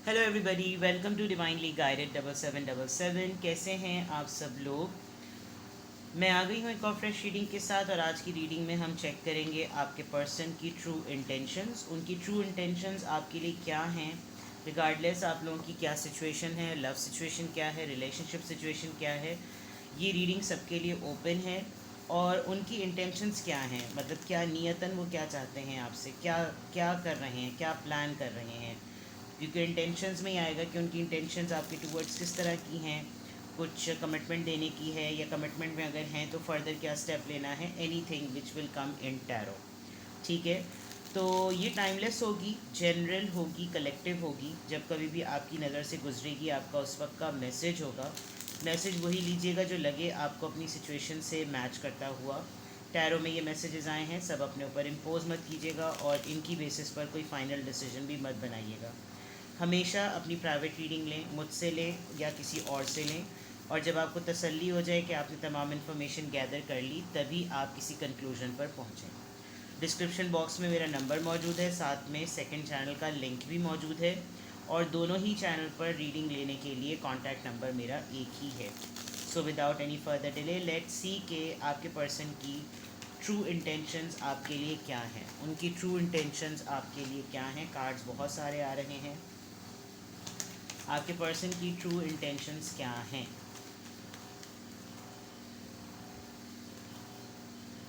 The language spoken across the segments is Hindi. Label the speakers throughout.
Speaker 1: Hello everybody, welcome to divinely guided 7777। कैसे हैं आप सब लोग। मैं आ गई हूँ एक और फ्रेश रीडिंग के साथ, और आज की रीडिंग में हम चेक करेंगे आपके पर्सन की ट्रू इंटेंशंस। उनकी ट्रू इंटेंशंस आपके लिए क्या हैं, रिगार्डलेस आप लोगों की क्या सिचुएशन है, लव सिचुएशन क्या है, रिलेशनशिप सिचुएशन क्या है। ये रीडिंग सबके लिए ओपन है। और उनकी इंटेंशंस क्या हैं, मतलब क्या नियतन वो क्या चाहते हैं आपसे, क्या क्या कर रहे हैं, क्या प्लान कर रहे हैं। क्योंकि इंटेंशंस में ही आएगा कि उनकी इंटेंशंस आपके टूवर्ड्स किस तरह की हैं। कुछ कमिटमेंट देने की है, या कमिटमेंट में अगर हैं तो फर्दर क्या स्टेप लेना है। Anything which will come in tarot. ठीक है। तो ये टाइमलेस होगी, जनरल होगी, कलेक्टिव होगी। जब कभी भी आपकी नज़र से गुजरेगी, आपका उस वक्त का मैसेज होगा। मैसेज वही लीजिएगा जो लगे आपको अपनी सिचुएशन से मैच करता हुआ। टैरो में ये मैसेजेस आए हैं, सब अपने ऊपर इम्पोज मत कीजिएगा, और इनकी बेसिस पर कोई फाइनल डिसीजन भी मत बनाइएगा। हमेशा अपनी प्राइवेट रीडिंग लें, मुझसे लें या किसी और से लें। और जब आपको तसल्ली हो जाए कि आपने तमाम इन्फॉर्मेशन गैदर कर ली, तभी आप किसी कंक्लूजन पर पहुँचें। डिस्क्रिप्शन बॉक्स में मेरा नंबर मौजूद है, साथ में सेकंड चैनल का लिंक भी मौजूद है। और दोनों ही चैनल पर रीडिंग लेने के लिए कॉन्टैक्ट नंबर मेरा एक ही है। So without any further delay, let's see के आपके पर्सन की ट्रू इंटेंशंस आपके लिए क्या हैं। उनकी ट्रू इंटेंशंस आपके लिए क्या हैं। कार्ड्स बहुत सारे आ रहे हैं। आपके पर्सन की ट्रू इंटेंशंस क्या हैं।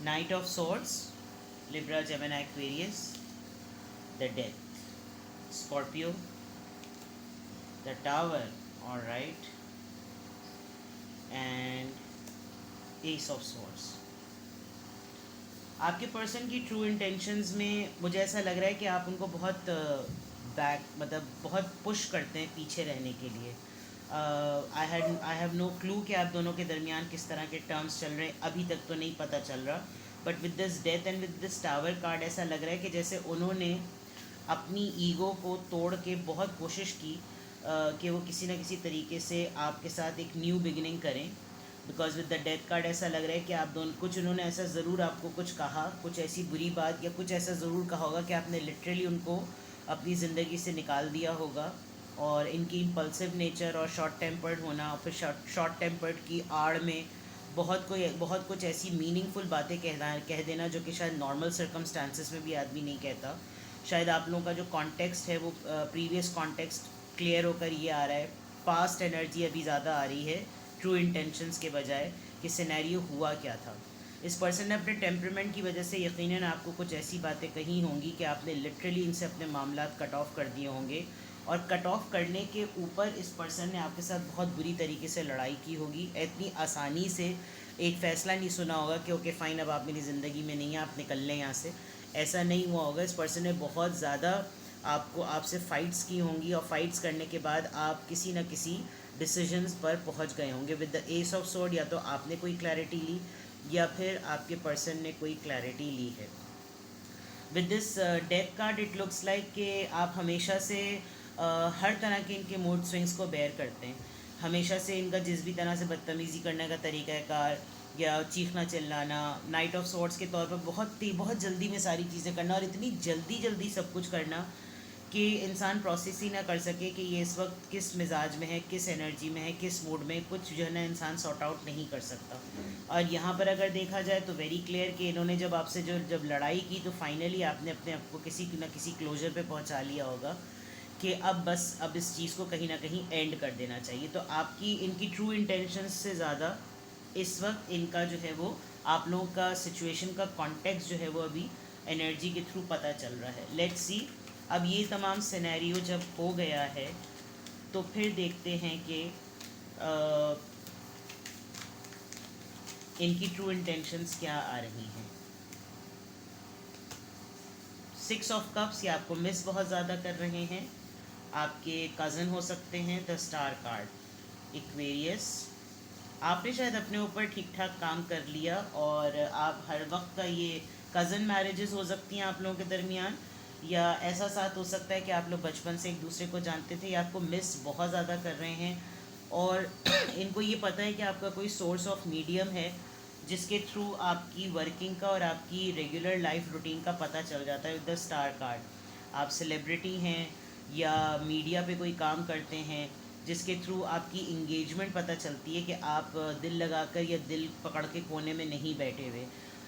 Speaker 1: Night of swords, Libra, Gemini, Aquarius, the death, Scorpio, the tower, alright, and S of swords. आपके पर्सन की ट्रू इंटेंशंस में मुझे ऐसा लग रहा है कि आप उनको बहुत बैक, मतलब बहुत पुश करते हैं पीछे रहने के लिए। आई हैव नो क्लू कि आप दोनों के दरमियान किस तरह के टर्म्स चल रहे हैं, अभी तक तो नहीं पता चल रहा। But with this death and with this tower card, ऐसा लग रहा है कि जैसे उन्होंने अपनी ईगो को तोड़ के बहुत कोशिश की कि वो किसी न किसी तरीके से आपके साथ एक न्यू बिगिनिंग करें। Because with the death card ऐसा लग रहा है कि आप दोनों, कुछ उन्होंने ऐसा ज़रूर आपको कुछ कहा, कुछ ऐसी बुरी बात या कुछ ऐसा ज़रूर कहा होगा कि आपने लिटरली उनको अपनी ज़िंदगी से निकाल दिया होगा। और इनकी इम्पल्सिव नेचर और शॉर्ट टेम्पर्ड होना, और फिर शॉर्ट टेम्पर्ड की आड़ में बहुत कुछ ऐसी मीनिंगफुल बातें कह देना जो कि शायद नॉर्मल सर्कमस्टांसिस में भी आदमी नहीं कहता। शायद आप लोगों का जो कॉन्टेक्स्ट है वो प्रीवियस कॉन्टेक्स्ट क्लियर होकर ये आ रहा है। पास्ट एनर्जी अभी ज़्यादा आ रही है ट्रू इंटेंशंस के बजाय कि सिनेरियो हुआ क्या था। इस पर्सन ने अपने टेम्परामेंट की वजह से यकीनन आपको कुछ ऐसी बातें कही होंगी कि आपने लिटरली इनसे अपने मामला कट ऑफ कर दिए होंगे। और कट ऑफ करने के ऊपर इस पर्सन ने आपके साथ बहुत बुरी तरीके से लड़ाई की होगी। इतनी आसानी से एक फ़ैसला नहीं सुना होगा कि ओके फ़ाइन, अब आप मेरी ज़िंदगी में नहीं हैं, आप निकल लें यहाँ से। ऐसा नहीं हुआ होगा। इस पर्सन ने बहुत ज़्यादा आपसे फ़ाइट्स की होंगी, और फाइट्स करने के बाद आप किसी न किसी डिसीजंस पर पहुंच गए होंगे। With the S of sword, या तो आपने कोई क्लैरिटी ली या फिर आपके पर्सन ने कोई क्लैरिटी ली है। With this death card, it looks like कि आप हमेशा से हर तरह के इनके मूड स्विंग्स को बेयर करते हैं। हमेशा से इनका जिस भी तरह से बदतमीज़ी करने का तरीक़ाकार, या चीखना चिल्लाना, नाइट ऑफ सॉर्ट्स के तौर पर बहुत जल्दी में सारी चीज़ें करना, और इतनी जल्दी जल्दी सब कुछ करना कि इंसान प्रोसेस ही ना कर सके कि ये इस वक्त किस मिजाज में है, किस एनर्जी में है, किस मूड में, कुछ जो है ना इंसान सॉर्ट आउट नहीं कर सकता। और यहाँ पर अगर देखा जाए तो वेरी क्लियर कि इन्होंने जब आपसे जब लड़ाई की, तो फाइनली आपने अपने आप को किसी न किसी क्लोजर पे पहुँचा लिया होगा कि अब इस चीज़ को कहीं ना कहीं एंड कर देना चाहिए। तो आपकी इनकी ट्रू इंटेंशंस से ज़्यादा इस वक्त इनका जो है वो आप लोगों का सिचुएशन का कॉन्टेक्स्ट जो है वो अभी एनर्जी के थ्रू पता चल रहा है। लेट्स सी, अब ये तमाम सिनेरियो जब हो गया है तो फिर देखते हैं कि इनकी ट्रू इंटेंशंस क्या आ रही हैं। 6 ऑफ कप्स, ये आपको मिस बहुत ज़्यादा कर रहे हैं। आपके कज़न हो सकते हैं। द स्टार कार्ड, इक्वेरियस, आपने शायद अपने ऊपर ठीक ठाक काम कर लिया, और आप हर वक्त का ये कज़न मैरिजेस हो सकती हैं आप लोगों के दरमियान, या ऐसा साथ हो सकता है कि आप लोग बचपन से एक दूसरे को जानते थे। ये आपको मिस बहुत ज़्यादा कर रहे हैं, और इनको ये पता है कि आपका कोई सोर्स ऑफ मीडियम है जिसके थ्रू आपकी वर्किंग का और आपकी रेगुलर लाइफ रूटीन का पता चल जाता है। विद द स्टार कार्ड, आप सेलिब्रिटी हैं, या मीडिया पे कोई काम करते हैं जिसके थ्रू आपकी इंगेजमेंट पता चलती है कि आप दिल लगाकर या दिल पकड़ के कोने में नहीं बैठे हुए।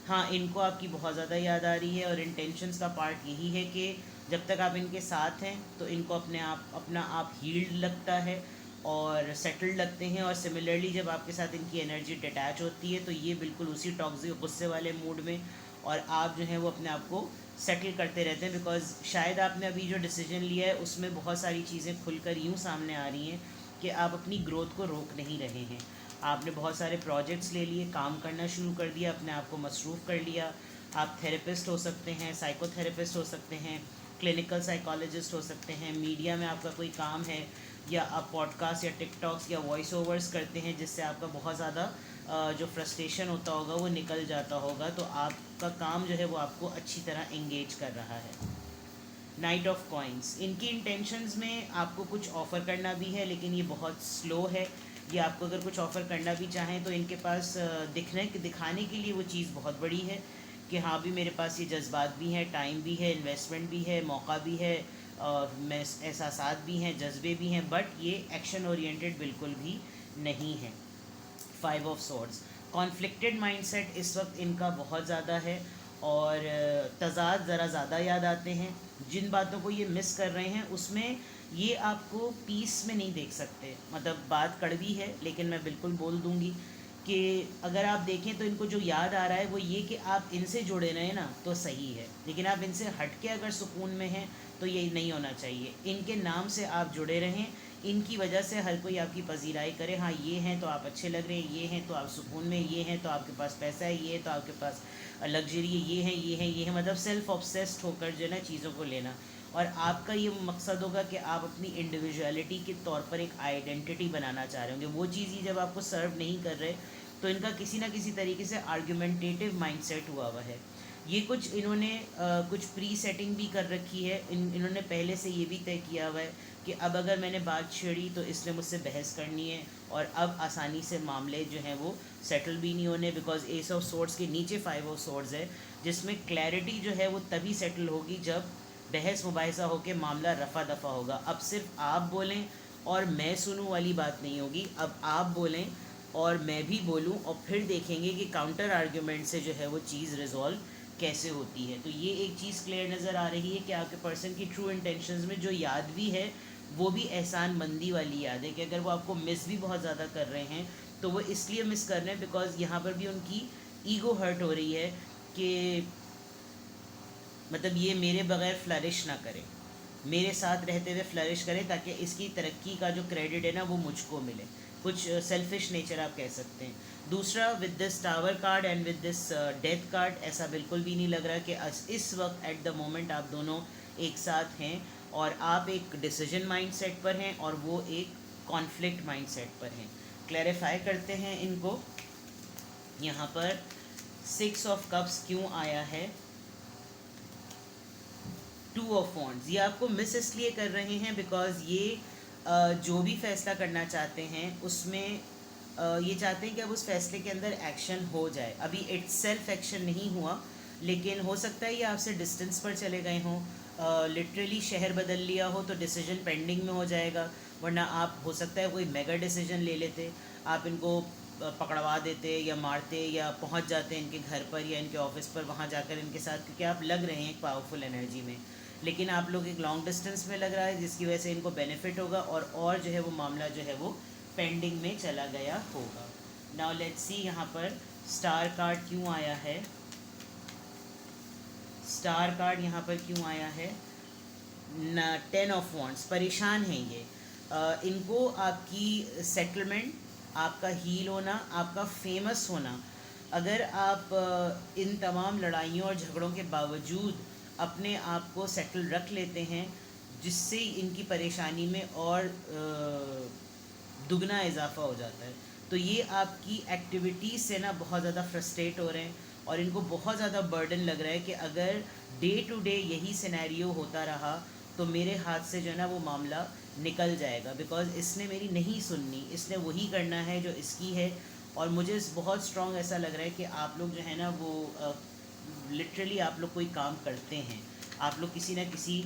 Speaker 1: हाँ, इनको आपकी बहुत ज़्यादा याद आ रही है, और इंटेंशंस का पार्ट यही है कि जब तक आप इनके साथ हैं तो इनको अपना आप हील्ड लगता है और सेटल्ड लगते हैं। और सिमिलरली जब आपके साथ इनकी एनर्जी डिटैच होती है तो ये बिल्कुल उसी टॉक्सिक गुस्से वाले मूड में, और आप जो हैं वो अपने आप को सेटल करते रहते हैं। बिकॉज शायद आपने अभी जो डिसीजन लिया है उसमें बहुत सारी चीज़ें खुलकर यूँ सामने आ रही हैं कि आप अपनी ग्रोथ को रोक नहीं रहे हैं। आपने बहुत सारे प्रोजेक्ट्स ले लिए, काम करना शुरू कर दिया, अपने आप को मसरूफ़ कर लिया। आप थेरेपिस्ट हो सकते हैं, साइकोथेरेपिस्ट हो सकते हैं, क्लिनिकल साइकोलॉजिस्ट हो सकते हैं, मीडिया में आपका कोई काम है, या आप पॉडकास्ट या टिकटॉक्स या वॉइस ओवर्स करते हैं जिससे आपका बहुत ज़्यादा जो फ्रस्ट्रेशन होता होगा वो निकल जाता होगा, तो आपका काम जो है वो आपको अच्छी तरह एंगेज कर रहा है। नाइट ऑफ कॉइन्स, इनकी इंटेंशंस में आपको कुछ ऑफ़र करना भी है, लेकिन ये बहुत स्लो है। ये आपको अगर कुछ ऑफ़र करना भी चाहें तो इनके पास दिखाने के लिए वो चीज़ बहुत बड़ी है कि हाँ भी मेरे पास ये जज्बात भी हैं, टाइम भी है, इन्वेस्टमेंट भी है, मौका भी है, मैं एहसासात भी हैं, जज्बे भी हैं, बट ये एक्शन ओरिएंटेड बिल्कुल भी नहीं है। 5 ऑफ सॉर्ड्स, कॉन्फ्लिक्टेड माइंडसेट इस वक्त इनका बहुत ज़्यादा है, और तज़ाद ज़रा ज़्यादा याद आते हैं। जिन बातों को ये मिस कर रहे हैं उसमें ये आपको पीस में नहीं देख सकते। मतलब बात कड़वी है लेकिन मैं बिल्कुल बोल दूंगी कि अगर आप देखें तो इनको जो याद आ रहा है वो ये कि आप इनसे जुड़े रहें ना तो सही है, लेकिन आप इनसे हट के अगर सुकून में हैं तो ये नहीं होना चाहिए। इनके नाम से आप जुड़े रहें, इनकी वजह से हर कोई आपकी पजीराई करे, हाँ ये हैं तो आप अच्छे लग रहे हैं, ये हैं तो आप सुकून में, ये हैं तो आपके पास पैसा है, ये है तो आपके पास लग्जरी है, ये हैं ये हैं ये हैं, मतलब सेल्फ ऑब्सेस्ड होकर जो है ना चीज़ों को लेना। और आपका ये मकसद होगा कि आप अपनी इंडिविजुअलिटी के तौर पर एक आइडेंटिटी बनाना चाह रहे होंगे। वो चीज़ ही जब आपको सर्व नहीं कर रहे तो इनका किसी ना किसी तरीके से आर्ग्यूमेंटेटिव माइंडसेट हुआ हुआ है। ये कुछ इन्होंने कुछ प्री सेटिंग भी कर रखी है। इन्होंने पहले से ये भी तय किया हुआ है कि अब अगर मैंने बात छेड़ी तो इसने मुझसे बहस करनी है, और अब आसानी से मामले जो हैं वो सेटल भी नहीं होने, बिकॉज एस ऑफ सोर्ड्स के नीचे 5 ऑफ सोर्ड्स है, जिसमें क्लैरिटी जो है वो तभी सेटल होगी जब बहस मुबाहिसा होकर मामला रफ़ा दफ़ा होगा। अब सिर्फ आप बोलें और मैं सुनूं वाली बात नहीं होगी, अब आप बोलें और मैं भी बोलूं, और फिर देखेंगे कि काउंटर आर्ग्यूमेंट से जो है वो चीज़ रिजॉल्व कैसे होती है। तो ये एक चीज़ क्लियर नज़र आ रही है कि आपके पर्सन की ट्रू इंटेंशंस में जो याद भी है वो भी एहसान मंदी वाली याद है, कि अगर वो आपको मिस भी बहुत ज़्यादा कर रहे हैं तो वो इसलिए मिस कर रहे हैं बिकॉज यहाँ पर भी उनकी ईगो हर्ट हो रही है कि मतलब ये मेरे बगैर फ्लरिश ना करे, मेरे साथ रहते हुए फ्लरिश करे ताकि इसकी तरक्की का जो क्रेडिट है ना वो मुझको मिले। कुछ सेल्फिश नेचर आप कह सकते हैं। दूसरा, with this tower card and with this death card ऐसा बिल्कुल भी नहीं लग रहा कि इस वक्त एट द मोमेंट आप दोनों एक साथ हैं, और आप एक डिसीजन माइंडसेट पर हैं और वो एक कॉन्फ्लिक्ट माइंडसेट पर हैं। क्लैरिफाई करते हैं इनको। यहाँ पर 6 ऑफ कप्स क्यों आया है, 2 ऑफ वॉन्ड्स, ये आपको मिस इसलिए कर रहे हैं बिकॉज ये जो भी फैसला करना चाहते हैं उसमें ये चाहते हैं कि अब उस फैसले के अंदर एक्शन हो जाए। अभी इट्स सेल्फ एक्शन नहीं हुआ, लेकिन हो सकता है ये आपसे डिस्टेंस पर चले गए हों, लिटरली शहर बदल लिया हो तो डिसीजन पेंडिंग में हो जाएगा, वरना आप हो सकता है कोई मेगा डिसीजन ले लेते, आप इनको पकड़वा देते या मारते या पहुंच जाते इनके घर पर या इनके ऑफिस पर, वहां जाकर इनके साथ, क्योंकि आप लग रहे हैं एक पावरफुल एनर्जी में, लेकिन आप लोग एक लॉन्ग डिस्टेंस में लग रहा है जिसकी वजह से इनको बेनिफिट होगा, और जो है वो मामला जो है वो पेंडिंग में चला गया होगा। नाउ लेट्स सी यहाँ पर स्टार कार्ड क्यों आया है, स्टार कार्ड यहाँ पर क्यों आया है, 10 ऑफ वॉन्ड्स, परेशान हैं ये। इनको आपकी सेटलमेंट, आपका हील होना, आपका फेमस होना, अगर आप इन तमाम लड़ाइयों और झगड़ों के बावजूद अपने आप को सेटल रख लेते हैं, जिससे इनकी परेशानी में और दुगना इजाफा हो जाता है। तो ये आपकी एक्टिविटीज़ से ना बहुत ज़्यादा फ्रस्ट्रेट हो रहे हैं, और इनको बहुत ज़्यादा बर्डन लग रहा है कि अगर डे टू डे यही सिनेरियो होता रहा तो मेरे हाथ से जो है ना वो मामला निकल जाएगा, बिकॉज़ इसने मेरी नहीं सुननी, इसने वही करना है जो इसकी है। और मुझे बहुत स्ट्रॉन्ग ऐसा लग रहा है कि आप लोग जो है ना वो लिटरली आप लोग कोई काम करते हैं, आप लोग किसी न किसी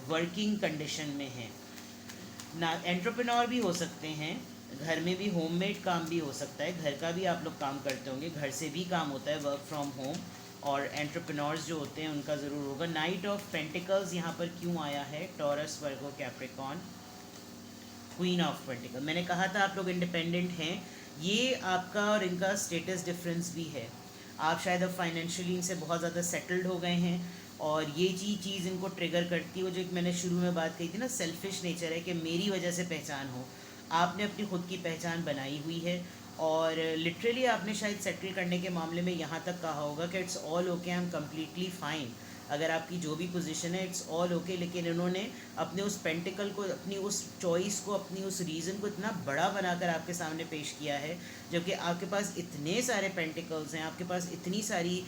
Speaker 1: वर्किंग कंडीशन में हैं ना। एंटरप्रेन्योर भी हो सकते हैं, घर में भी होममेड काम भी हो सकता है, घर का भी आप लोग काम करते होंगे, घर से भी काम होता है, वर्क फ्रॉम होम। और एंटरप्रेन्योर्स जो होते हैं उनका ज़रूर होगा। नाइट ऑफ पेंटिकल्स यहाँ पर क्यों आया है? Taurus, Virgo, Capricorn, queen of pentacle. मैंने कहा था आप लोग इंडिपेंडेंट हैं। ये आपका और इनका स्टेटस डिफरेंस भी है। आप शायद अब फाइनेंशियली इनसे बहुत ज़्यादा सेटल्ड हो गए हैं, और ये चीज़ इनको ट्रिगर करती है। वो जो एक मैंने शुरू में बात कही थी ना, सेल्फिश नेचर है कि मेरी वजह से पहचान हो। आपने अपनी खुद की पहचान बनाई हुई है, और लिटरली आपने शायद सेटल करने के मामले में यहाँ तक कहा होगा कि it's all okay, I am completely fine. अगर आपकी जो भी पोजीशन है इट्स ऑल ओके, लेकिन इन्होंने अपने उस पेंटिकल को, अपनी उस चॉइस को, अपनी उस रीज़न को इतना बड़ा बनाकर आपके सामने पेश किया है, जबकि आपके पास इतने सारे पेंटिकल्स हैं, आपके पास इतनी सारी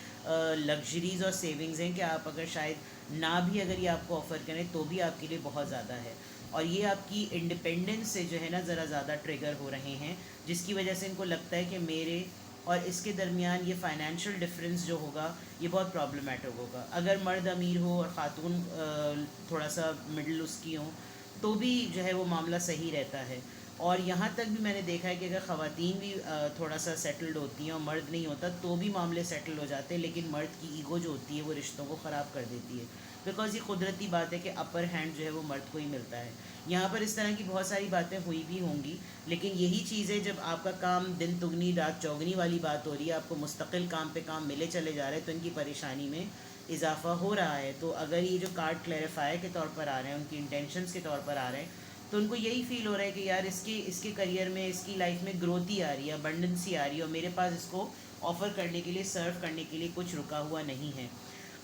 Speaker 1: लग्जरीज और सेविंग्स हैं कि आप अगर शायद ना भी अगर ये आपको ऑफ़र करें तो भी आपके लिए बहुत ज़्यादा है। और ये आपकी इंडिपेंडेंस से जो है ना ज़रा ज़्यादा ट्रिगर हो रहे हैं, जिसकी वजह से इनको लगता है कि मेरे और इसके दरमियान ये फाइनेंशियल डिफरेंस जो होगा ये बहुत प्रॉब्लमेटिक होगा। अगर मर्द अमीर हो और ख़ातून थोड़ा सा मिडिल उसकी हो तो भी जो है वो मामला सही रहता है। और यहाँ तक भी मैंने देखा है कि अगर ख़वातीन भी थोड़ा सा सेटल्ड होती हैं और मर्द नहीं होता तो भी मामले सेटल हो जाते हैं, लेकिन मर्द की ईगो जो होती है वो रिश्तों को ख़राब कर देती है। बिकॉज़ ये कुदरती बात है कि अपर हैंड जो है वो मर्द को ही मिलता है। यहाँ पर इस तरह की बहुत सारी बातें हुई भी होंगी, लेकिन यही चीज़ है, जब आपका काम दिन दुगनी रात चौगनी वाली बात हो रही है, आपको मुस्तकिल काम पे काम मिले चले जा रहे हैं, तो इनकी परेशानी में इजाफा हो रहा है। तो अगर ये जो कार्ड क्लैरिफायर के तौर पर आ रहे हैं, उनकी इंटेंशंस के तौर पर आ रहे हैं, तो उनको यही फील हो रहा है कि यार इसके करियर में, इसकी लाइफ में ग्रोथ ही आ रही है, अबंडेंस ही आ रही है, और मेरे पास इसको ऑफ़र करने के लिए, सर्व करने के लिए कुछ रुका हुआ नहीं है।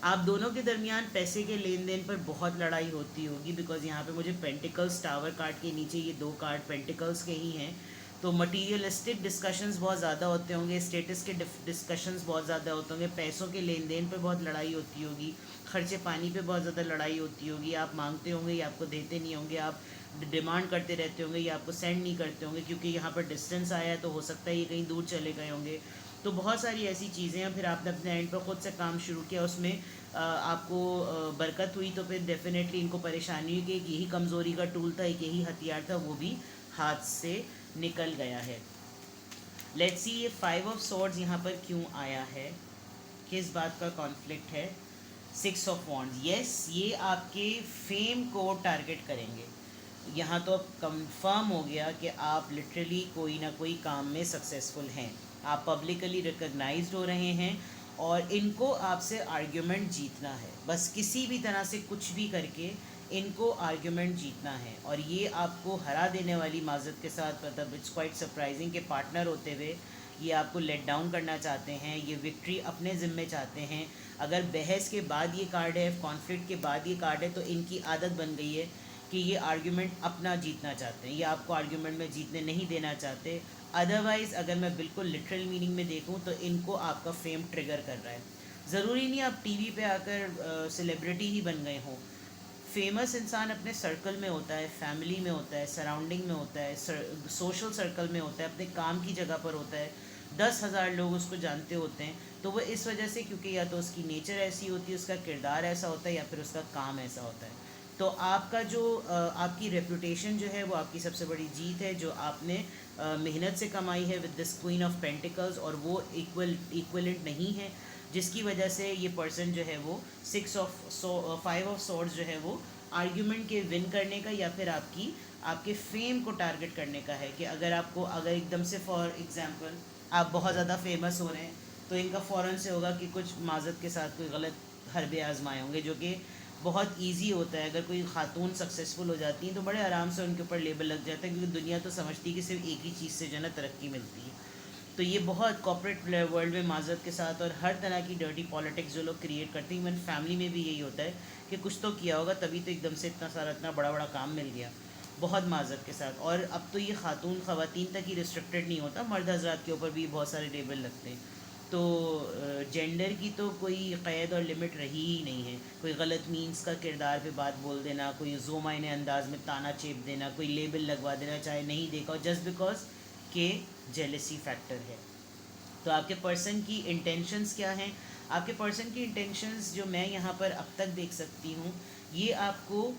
Speaker 1: आप दोनों के दरमियान पैसे के लेन देन पर बहुत लड़ाई होती होगी, बिकॉज यहाँ पे मुझे पेंटिकल्स टावर कार्ड के नीचे ये दो कार्ड पेंटिकल्स के ही हैं। तो मटीरियलिस्टिक डिस्कशंस बहुत ज़्यादा होते होंगे, स्टेटस के डिस्कशंस बहुत ज़्यादा होते होंगे, पैसों के लेन देन पर बहुत लड़ाई होती होगी, खर्चे पानी पे बहुत ज़्यादा लड़ाई होती होगी। आप मांगते होंगे या आपको देते नहीं होंगे, आप डिमांड करते रहते होंगे या आपको सेंड नहीं करते होंगे, क्योंकि यहाँ पर डिस्टेंस आया है तो हो सकता है ये कहीं दूर चले गए होंगे। तो बहुत सारी ऐसी चीज़ें हैं। फिर आपने अपने एंड पर ख़ुद से काम शुरू किया, उसमें आपको बरकत हुई, तो फिर डेफिनेटली इनको परेशानी हुई कि एक यही कमज़ोरी का टूल था, एक यही हथियार था, वो भी हाथ से निकल गया है। लेट्स सी ये 5 ऑफ सॉर्ड्स यहाँ पर क्यों आया है, किस बात का कॉन्फ्लिक्ट है? 6 ऑफ वॉन्ड्स, यस, ये आपके फेम को टारगेट करेंगे। यहाँ तो अब कंफर्म हो गया कि आप लिटरली कोई ना कोई काम में सक्सेसफुल हैं, आप पब्लिकली रिकग्नाइज्ड हो रहे हैं, और इनको आपसे आर्ग्यूमेंट जीतना है। बस किसी भी तरह से कुछ भी करके इनको आर्ग्यूमेंट जीतना है, और ये आपको हरा देने वाली माजरत के साथ, मतलब इट्स क्वाइट सरप्राइजिंग के पार्टनर होते हुए ये आपको लेट डाउन करना चाहते हैं, ये विक्ट्री अपने ज़िम्मे चाहते हैं। अगर बहस के बाद ये कार्ड है, कॉन्फ्लिक्ट के बाद ये कार्ड है, तो इनकी आदत बन गई है कि ये आर्ग्यूमेंट अपना जीतना चाहते हैं, ये आपको आर्ग्यूमेंट में जीतने नहीं देना चाहते। अदरवाइज़ अगर मैं बिल्कुल लिटरल मीनिंग में देखूं तो इनको आपका फेम ट्रिगर कर रहा है। ज़रूरी नहीं आप टीवी पे आकर सेलिब्रिटी ही बन गए हों। फेमस इंसान अपने सर्कल में होता है, फैमिली में होता है, सराउंडिंग में होता है, सोशल सर्कल में होता है, अपने काम की जगह पर होता है, 10,000 लोग उसको जानते होते हैं। तो वो इस वजह से, क्योंकि या तो उसकी नेचर ऐसी होती है, उसका किरदार ऐसा होता है, या फिर उसका काम ऐसा होता है। तो आपका जो आपकी रेपुटेशन जो है वो आपकी सबसे बड़ी जीत है, जो आपने मेहनत से कमाई है with this queen of pentacles, और वो इक्वलेंट नहीं है, जिसकी वजह से ये पर्सन जो है वो 5 ऑफ सॉर्ड्स जो है वो आर्ग्यूमेंट के विन करने का, या फिर आपके फेम को टारगेट करने का है। कि अगर एकदम से फॉर एग्जांपल आप बहुत ज़्यादा फेमस हो रहे हैं, तो इनका फ़ौरन से होगा कि कुछ माजत के साथ कोई गलत हरबे आजमाए होंगे, जो कि बहुत इजी होता है। अगर कोई खातून सक्सेसफुल हो जाती हैं तो बड़े आराम से उनके ऊपर लेबल लग जाता है, क्योंकि दुनिया तो समझती है कि सिर्फ एक ही चीज़ से जो है ना तरक्की मिलती है। तो ये बहुत कॉर्पोरेट वर्ल्ड में माजरत के साथ और हर तरह की डर्टी पॉलिटिक्स जो लोग क्रिएट करते हैं, इवन फैमिली में भी यही होता है कि कुछ तो किया होगा तभी तो एकदम से इतना सारा इतना बड़ा बड़ा काम मिल गया, बहुत माजरत के साथ। और अब तो ये ख़वातीन तक ही रिस्ट्रिक्टेड नहीं होता, मर्द हजरात के ऊपर भी बहुत सारे लेबल लगते हैं। तो जेंडर की तो कोई क़ैद और लिमिट रही ही नहीं है। कोई गलत मीन्स का किरदार पे बात बोल देना, कोई ज़ोमाइने अंदाज में ताना चेप देना, कोई लेबल लगवा देना चाहे नहीं देखा हो, जस्ट बिकॉज के जेलसी फैक्टर है। तो आपके पर्सन की इंटेंशंस क्या हैं? आपके पर्सन की इंटेंशंस जो मैं यहाँ पर अब तक देख सकती हूँ ये आपको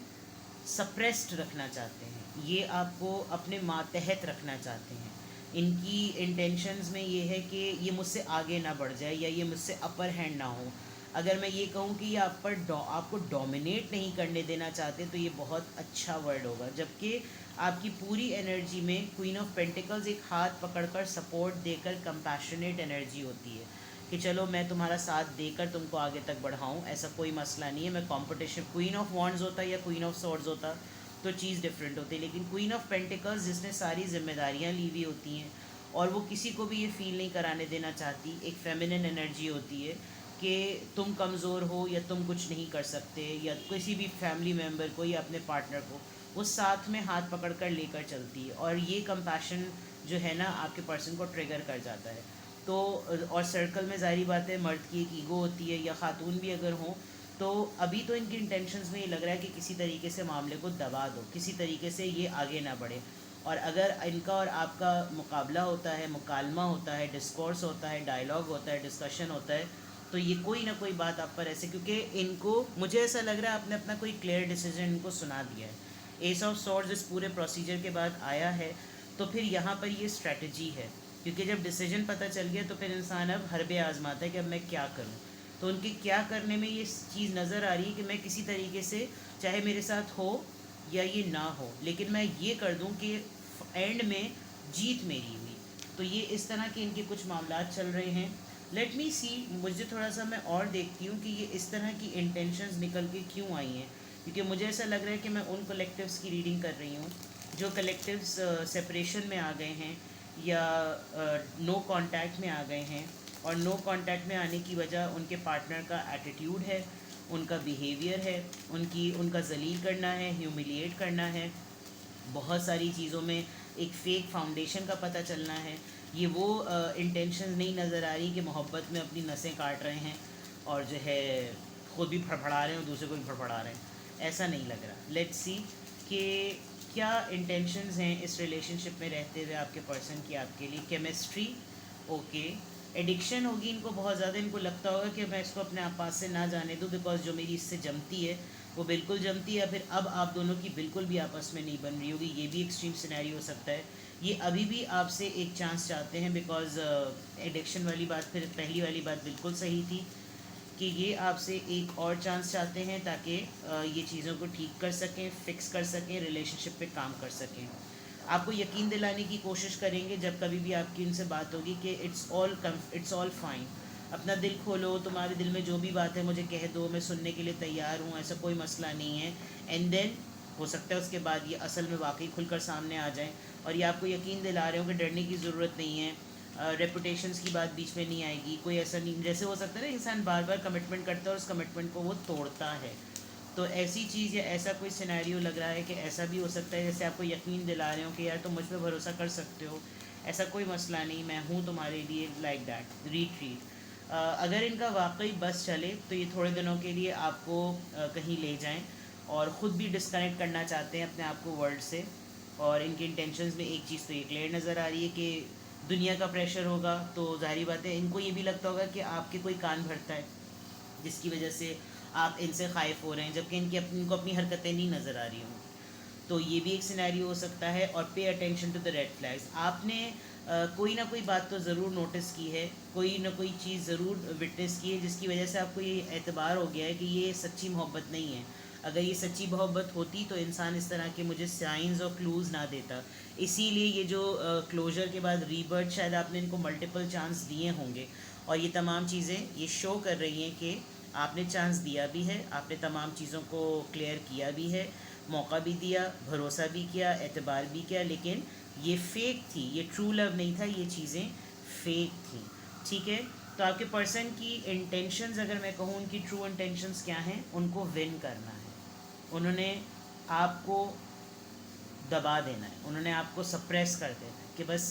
Speaker 1: सप्रेस्ड रखना चाहते हैं, ये आपको अपने मातहत रखना चाहते हैं। इनकी इंटेंशंस में ये है कि ये मुझसे आगे ना बढ़ जाए या ये मुझसे अपर हैंड ना हो। अगर मैं ये कहूँ कि ये आपको डोमिनेट नहीं करने देना चाहते तो ये बहुत अच्छा वर्ड होगा। जबकि आपकी पूरी एनर्जी में क्वीन ऑफ पेंटिकल्स एक हाथ पकड़कर सपोर्ट देकर कंपैशनेट एनर्जी होती है कि चलो मैं तुम्हारा साथ देकर तुमको आगे तक बढ़ाऊँ, ऐसा कोई मसला नहीं है। मैं कंपटीशन, क्वीन ऑफ वॉन्ड्स होता या क्वीन ऑफ सॉर्ड्स होता तो चीज़ डिफरेंट होती है, लेकिन क्वीन ऑफ पेंटिकल्स जिसने सारी जिम्मेदारियाँ ली हुई होती हैं और वो किसी को भी ये फील नहीं कराने देना चाहती, एक फेमिनिन एनर्जी होती है कि तुम कमज़ोर हो या तुम कुछ नहीं कर सकते, या किसी भी फैमिली मेम्बर को या अपने पार्टनर को वो साथ में हाथ पकड़ कर लेकर चलती है। और ये कंपैशन जो है ना आपके पर्सन को ट्रिगर कर जाता है। तो और सर्कल में ज़ाहिर बात है मर्द की एक ईगो होती है या ख़ातून भी अगर हों, तो अभी तो इनकी इंटेंशंस में ये लग रहा है कि किसी तरीके से मामले को दबा दो, किसी तरीके से ये आगे ना बढ़े। और अगर इनका और आपका मुकाबला होता है, मुकालमा होता है, डिस्कोर्स होता है, डायलॉग होता है, डिस्कशन होता है, तो ये कोई ना कोई बात आप पर ऐसे, क्योंकि इनको मुझे ऐसा लग रहा है आपने अपना कोई क्लियर डिसीजन इनको सुना दिया है। एस ऑफ सॉर्ड्स इस पूरे प्रोसीजर के बाद आया है, तो फिर यहाँ पर ये स्ट्रेटजी है, क्योंकि जब डिसीजन पता चल गया तो फिर इंसान अब हरबे आजमाता है कि अब मैं क्या करूँ। तो उनके क्या करने में ये चीज़ नज़र आ रही है कि मैं किसी तरीके से, चाहे मेरे साथ हो या ये ना हो, लेकिन मैं ये कर दूँ कि एंड में जीत मेरी हुई। तो ये इस तरह के इनके कुछ मामला चल रहे हैं। लेट मी सी, मुझे थोड़ा सा मैं और देखती हूँ कि ये इस तरह की इंटेंशंस निकल के क्यों आई हैं, क्योंकि मुझे ऐसा लग रहा है कि मैं उन कलेक्टिव्स की रीडिंग कर रही हूँ जो कलेक्टिव्स सेपरेशन में आ गए हैं या नो कांटेक्ट में आ गए हैं। और नो कांटेक्ट में आने की वजह उनके पार्टनर का एटीट्यूड है, उनका बिहेवियर है, उनका जलील करना है, ह्यूमिलिएट करना है, बहुत सारी चीज़ों में एक फ़ेक फाउंडेशन का पता चलना है। ये वो इंटेंशन नहीं नज़र आ रही कि मोहब्बत में अपनी नसें काट रहे हैं और जो है खुद भी फड़फड़ा रहे हैं और दूसरे को भी फड़फड़ा रहे हैं, ऐसा नहीं लग रहा। लेट्स सी कि क्या इंटेंशंस हैं इस रिलेशनशिप में रहते हुए आपके पर्सन की आपके लिए। केमिस्ट्री ओके, एडिक्शन होगी इनको बहुत ज़्यादा, इनको लगता होगा कि मैं इसको अपने आप पास से ना जाने दूँ बिकॉज जो मेरी इससे जमती है वो बिल्कुल जमती है, फिर अब आप दोनों की बिल्कुल भी आपस में नहीं बन रही होगी। ये भी एक्सट्रीम सिनेरियो हो सकता है। ये अभी भी आपसे एक चांस चाहते हैं बिकॉज एडिक्शन वाली बात, फिर पहली वाली बात बिल्कुल सही थी कि ये आपसे एक और चांस चाहते हैं ताकि ये चीज़ों को ठीक कर सकें, फिक्स कर सकें, रिलेशनशिप पे काम कर सकें। आपको यकीन दिलाने की कोशिश करेंगे जब कभी भी आपकी उनसे बात होगी कि इट्स ऑल फाइन, अपना दिल खोलो, तुम्हारे दिल में जो भी बात है मुझे कह दो, मैं सुनने के लिए तैयार हूँ, ऐसा कोई मसला नहीं है। एंड देन हो सकता है उसके बाद ये असल में वाकई खुलकर सामने आ जाएं और ये आपको यकीन दिला रहे हो कि डरने की ज़रूरत नहीं है, रेपुटेशंस की बात बीच में नहीं आएगी, कोई ऐसा नहीं। जैसे हो सकता है ना इंसान बार बार कमिटमेंट करता है और उस कमिटमेंट को वो तोड़ता है, तो ऐसी चीज़ या ऐसा कोई सिनेरियो लग रहा है कि ऐसा भी हो सकता है जैसे आपको यकीन दिला रहे हो कि यार तुम मुझ पर भरोसा कर सकते हो, ऐसा कोई मसला नहीं, मैं हूँ तुम्हारे लिए, लाइक दैट रीट्रीट। अगर इनका वाकई बस चले तो ये थोड़े दिनों के लिए आपको कहीं ले जाएं और ख़ुद भी डिस्कनेक्ट करना चाहते हैं अपने आप को वर्ल्ड से। और इनके इंटेंशंस में एक चीज़ तो ये क्लियर नज़र आ रही है कि दुनिया का प्रेशर होगा तो जाहिर बात है इनको ये भी लगता होगा कि आपके कोई कान भरता है जिसकी वजह से आप इनसे खाइफ हो रहे हैं, जबकि इनको अपनी हरकतें नहीं नज़र आ रही होंगी। तो ये भी एक सिनेरियो हो सकता है। और pay attention to the red flags, आपने कोई ना कोई बात तो ज़रूर नोटिस की है, कोई ना कोई चीज़ ज़रूर विटनेस की है जिसकी वजह से आपको ये एतबार हो गया है कि ये सच्ची मोहब्बत नहीं है। अगर ये सच्ची मोहब्बत होती तो इंसान इस तरह के मुझे साइंस और क्लूज़ ना देता। इसीलिए ये जो क्लोजर के बाद रीबर्थ, शायद आपने इनको मल्टीपल चांस दिए होंगे और ये तमाम चीज़ें ये शो कर रही हैं कि आपने चांस दिया भी है, आपने तमाम चीज़ों को क्लियर किया भी है, मौका भी दिया, भरोसा भी किया, एतबार भी किया, लेकिन ये फेक थी, ये ट्रू लव नहीं था, ये चीज़ें फेक थी। ठीक है, तो आपके पर्सन की इंटेंशंस अगर मैं कहूँ उनकी ट्रू इंटेंशंस क्या हैं, उनको विन करना है, उन्होंने आपको दबा देना है, उन्होंने आपको सप्रेस कर देना है कि बस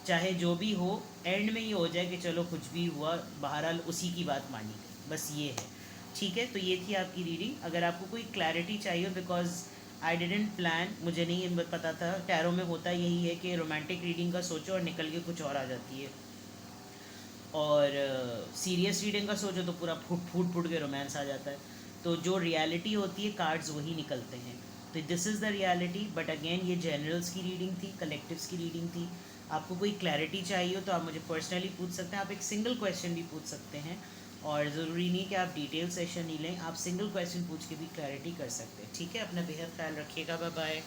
Speaker 1: चाहे जो भी हो एंड में ये हो जाए कि चलो कुछ भी हुआ बहरहाल उसी की बात मानी गई, बस ये है। ठीक है, तो ये थी आपकी रीडिंग। अगर आपको कोई क्लैरिटी चाहिए, बिकॉज आई डिडेंट प्लान, मुझे नहीं पता था, टैरो में होता यही है कि रोमांटिक रीडिंग का सोचो और निकल के कुछ और आ जाती है, और सीरियस रीडिंग का सोचो तो पूरा फूट फूट फूट के रोमांस आ जाता है। तो जो रियलिटी होती है कार्ड्स वही निकलते हैं। तो this is the reality, but again ये जनरल्स की रीडिंग थी, कलेक्टिव्स की रीडिंग थी। आपको कोई क्लैरिटी चाहिए हो तो आप मुझे पर्सनली पूछ सकते हैं, आप एक सिंगल क्वेश्चन भी पूछ सकते हैं, और ज़रूरी नहीं कि आप डिटेल सेशन ही लें, आप सिंगल क्वेश्चन पूछ के भी क्लैरिटी कर सकते हैं। ठीक है, अपना बेहद ख्याल रखिएगा, बाय बाय।